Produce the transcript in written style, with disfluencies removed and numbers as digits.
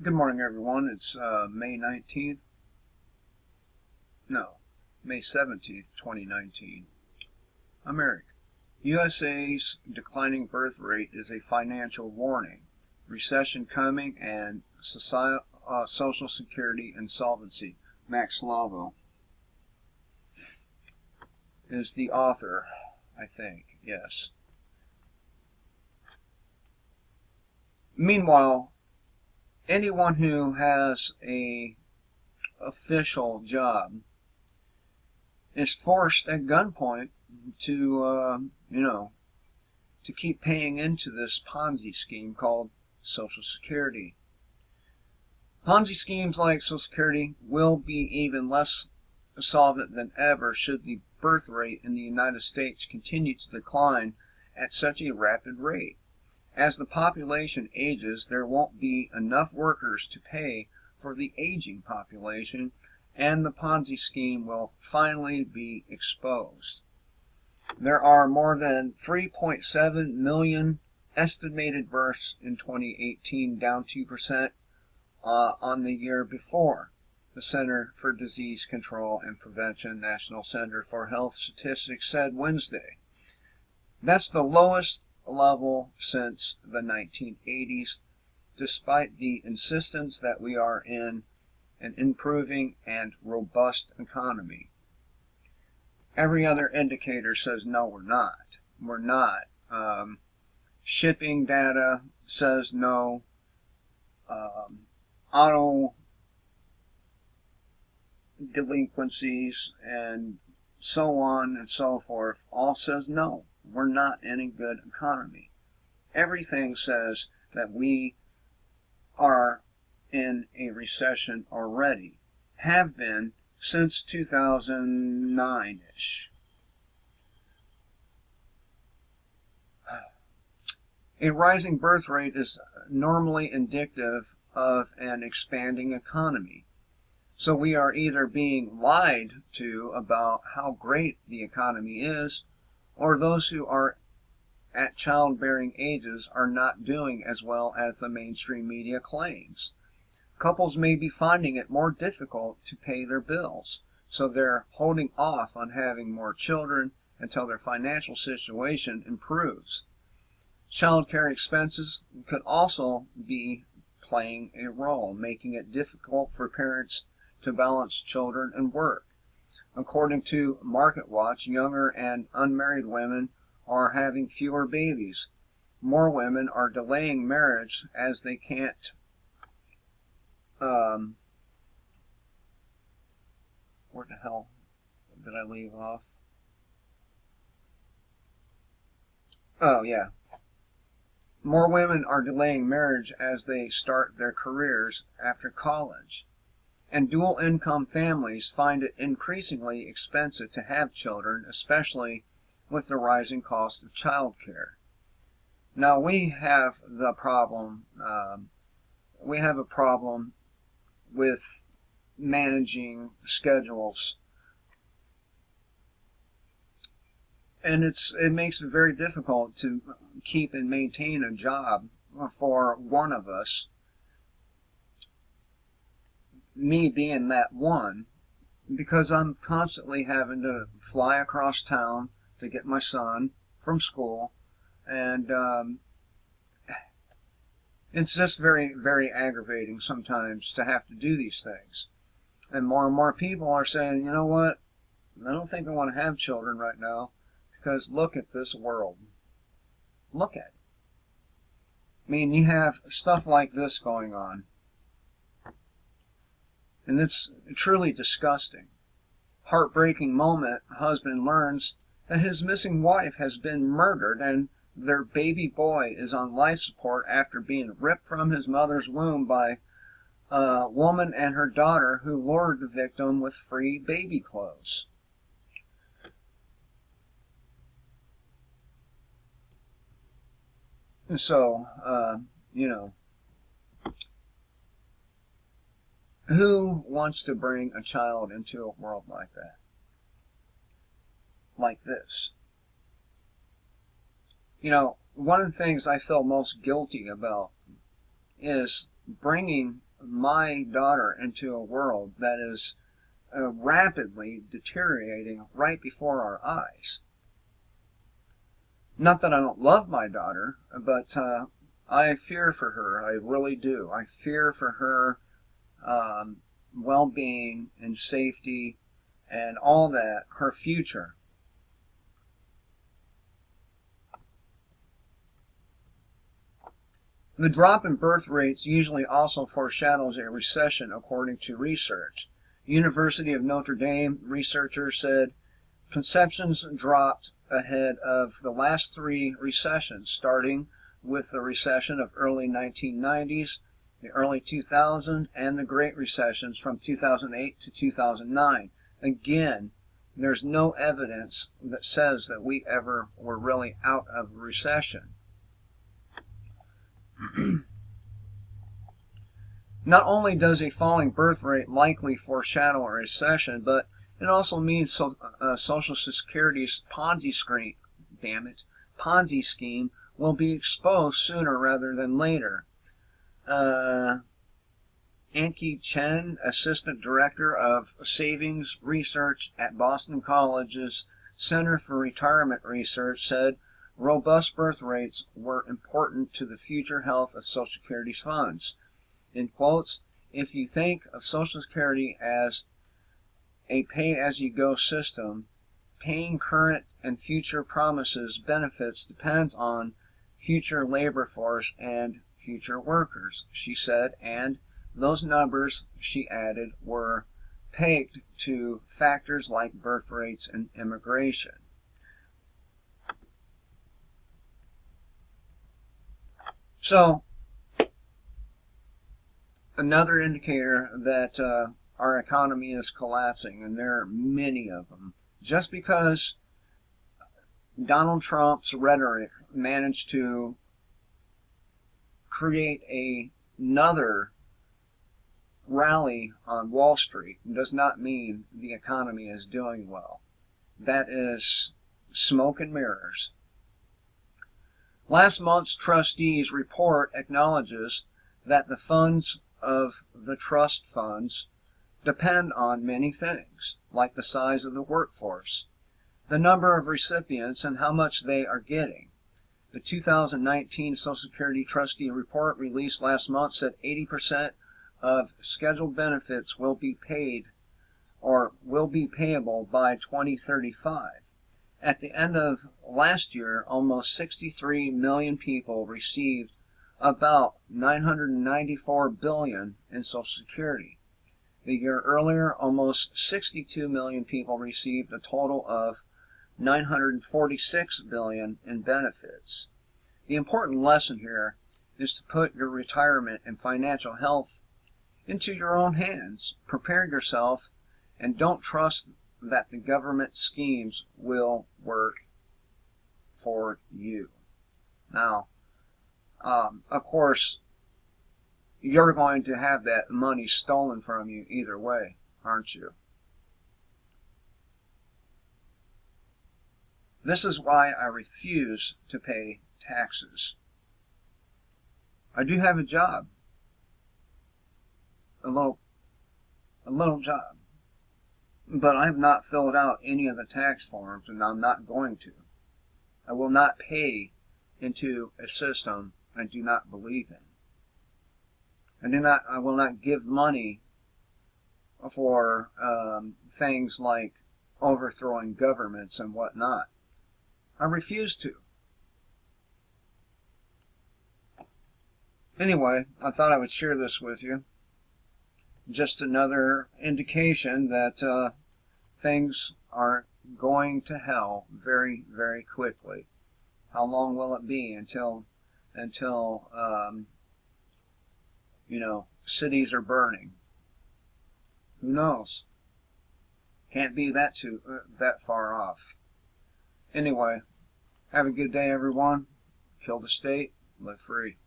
Good morning, everyone. It's May 19th. No, May 17th, 2019. I'm Eric. USA's declining birth rate is a financial warning. Recession coming and Social Security insolvency. Max Slavo is the author, I think. Yes. Meanwhile, anyone who has a official job is forced at gunpoint to, to keep paying into this Ponzi scheme called Social Security. Ponzi schemes like Social Security will be even less solvent than ever should the birth rate in the United States continue to decline at such a rapid rate. As the population ages, there won't be enough workers to pay for the aging population, and the Ponzi scheme will finally be exposed. There are more than 3.7 million estimated births in 2018, down 2% on the year before. The Center for Disease Control and Prevention, National Center for Health Statistics, said Wednesday. That's the lowest level since the 1980s, despite the insistence that we are in an improving and robust economy. Every other indicator says no, we're not. We're not. Shipping data says no. Auto delinquencies and so on and so forth all says no. We're not in a good economy. Everything says that we are in a recession already. Have been since 2009-ish. A rising birth rate is normally indicative of an expanding economy. So we are either being lied to about how great the economy is, or those who are at childbearing ages are not doing as well as the mainstream media claims. Couples may be finding it more difficult to pay their bills, so they're holding off on having more children until their financial situation improves. Child care expenses could also be playing a role, making it difficult for parents to balance children and work. According to MarketWatch, younger and unmarried women are having fewer babies. More women are delaying marriage as they can't where the hell did I leave off? Oh, yeah. More women are delaying marriage as they start their careers after college. And dual income families find it increasingly expensive to have children, especially with the rising cost of child care. Now we have a problem with managing schedules, and it makes it very difficult to keep and maintain a job for one of us, me being that one, because I'm constantly having to fly across town to get my son from school, and it's just very, very aggravating sometimes to have to do these things. And more people are saying, you know what, I don't think I want to have children right now, because look at this world. Look at it. I mean, you have stuff like this going on, and it's truly disgusting. Heartbreaking moment, husband learns that his missing wife has been murdered and their baby boy is on life support after being ripped from his mother's womb by a woman and her daughter who lured the victim with free baby clothes. So, who wants to bring a child into a world like that? Like this? One of the things I feel most guilty about is bringing my daughter into a world that is rapidly deteriorating right before our eyes. Not that I don't love my daughter, but I fear for her. I really do. I fear for her well-being and safety and all that, her future. The drop in birth rates usually also foreshadows a recession, according to research. University of Notre Dame researchers said conceptions dropped ahead of the last three recessions, starting with the recession of early 1990s, the early 2000s, and the Great Recessions from 2008 to 2009. Again, there's no evidence that says that we ever were really out of a recession. Not only does a falling birth rate likely foreshadow a recession, but it also means Social Security's Ponzi scheme will be exposed sooner rather than later. Anki Chen, Assistant Director of Savings Research at Boston College's Center for Retirement Research, said robust birth rates were important to the future health of Social Security's funds. In quotes, if you think of Social Security as a pay-as-you-go system, paying current and future promises benefits depends on future labor force and future workers, she said, and those numbers, she added, were pegged to factors like birth rates and immigration. So, another indicator that our economy is collapsing, and there are many of them, just because Donald Trump's rhetoric managed to create another rally on Wall Street does not mean the economy is doing well. That is smoke and mirrors. Last month's trustees' report acknowledges that the funds of the trust funds depend on many things, like the size of the workforce, the number of recipients, and how much they are getting. The 2019 Social Security Trustee Report released last month said 80% of scheduled benefits will be paid or will be payable by 2035. At the end of last year, almost 63 million people received about $994 billion in Social Security. The year earlier, almost 62 million people received a total of $946 billion in benefits. The important lesson here is to put your retirement and financial health into your own hands. Prepare yourself and don't trust that the government schemes will work for you. Now, of course, you're going to have that money stolen from you either way, aren't you? This is why I refuse to pay taxes. I do have a job, a little job, but I have not filled out any of the tax forms, and I'm not going to. I will not pay into a system I do not believe in. I will not give money for things like overthrowing governments and whatnot. I refuse to. Anyway, I thought I would share this with you. Just another indication that things are going to hell very, very quickly. How long will it be until cities are burning? Who knows? Can't be that far off. Anyway, have a good day, everyone. Kill the state, live free.